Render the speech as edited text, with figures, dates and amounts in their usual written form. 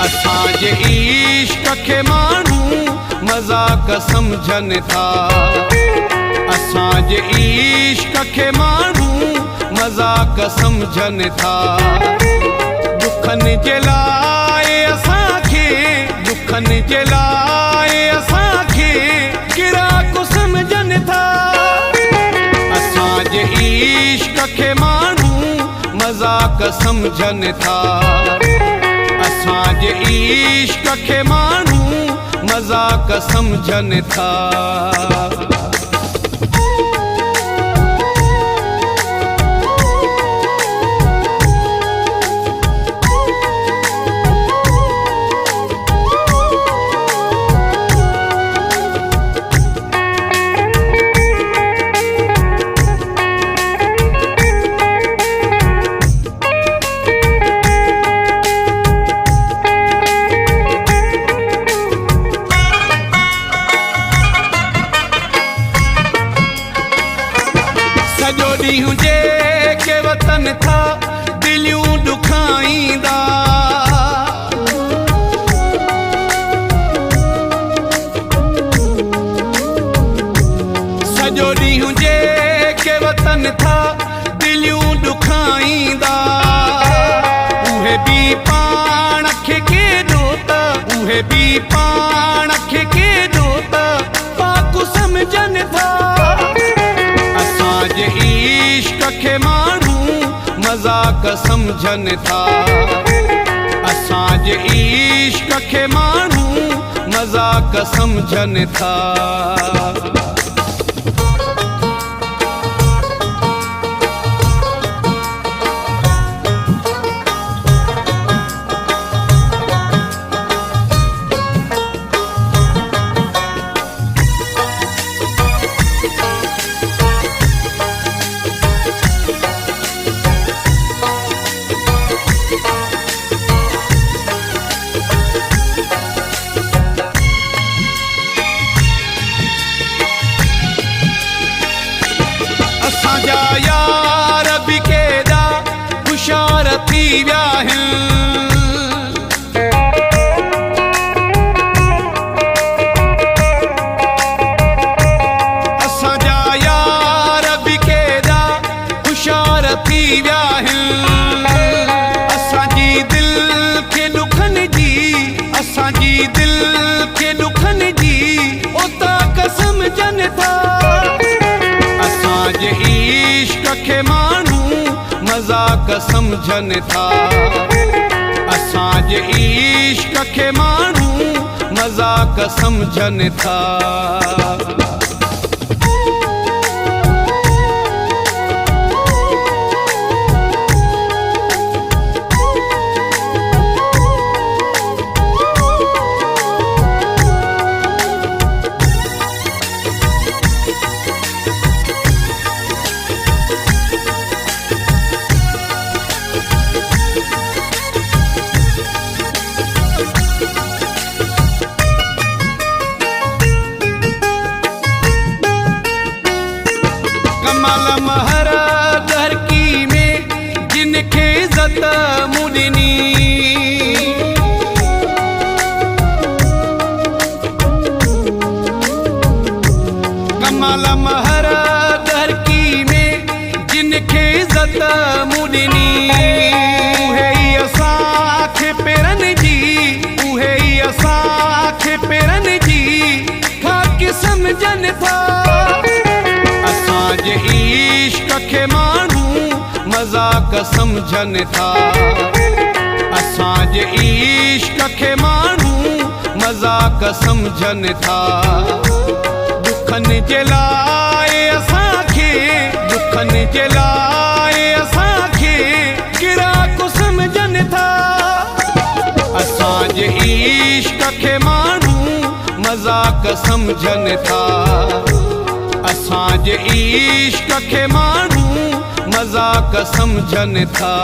असांजे इश्क खे माण्हू मज़ाक सम्झनि था। असांजे इश्क खे माण्हू मज़ाक सम्झनि था। दुखनि जे लाइ असांखे, दुखनि जे लाइ असांखे गिराकु सम्झनि था। असांजे इश्क खे माण्हू मज़ाक सम्झनि था। असांजे इश्क खे माण्हू मज़ाक सम्झनि था। सॼो ॾींहुं जेके वतन था दिलियूं ॾुखाईंदा। सॼो ॾींहुं जेके वतन था दिलियूं ॾुखाईंदा। उहे बि पाण खे केॾो त, उहे बि पाण खे केॾो त पाकु सम्झनि था। असांजे इश्क खे माण्हू मज़ाक सम्झनि था। असांजे इश्क खे माण्हू मज़ाक सम्झनि था। असांजा यार बि केॾा हुशियार थी विया आहिनि। असांजा यार बि केॾा हुशियार थी विया आहिनि। असांजी दिलि खे ॾुखनि जी, असांजी दिलि खे ॾुखनि जी ओताक सम्झनि था। असांजे इश्क खे माण्हू मज़ाक सम्झनि था। असांजे इश्क खे माण्हू मज़ाक सम्झनि था। कमाल महर दरकी में जिनखे इज़त मूं ॾिनी। कमाल महर दरकी में जिनखे इज़त मूं ॾिनी। उहे ई असांखे पेरनि जी, उहे ई असांखे पेरनि जी ख़ाक सम्झनि था। असांजे इश्क खे माण्हू मज़ाक सम्झनि था। असांजे इश्क खे माण्हू मज़ाक सम्झनि था। दुखनि जे लाइ असांखे, दुखनि जे लाइ असांखे गिराकु सम्झनि था। असांजे इश्क खे माण्हू मज़ाक सम्झनि था। असांजे इश्क खे माण्हू मज़ाक सम्झनि था।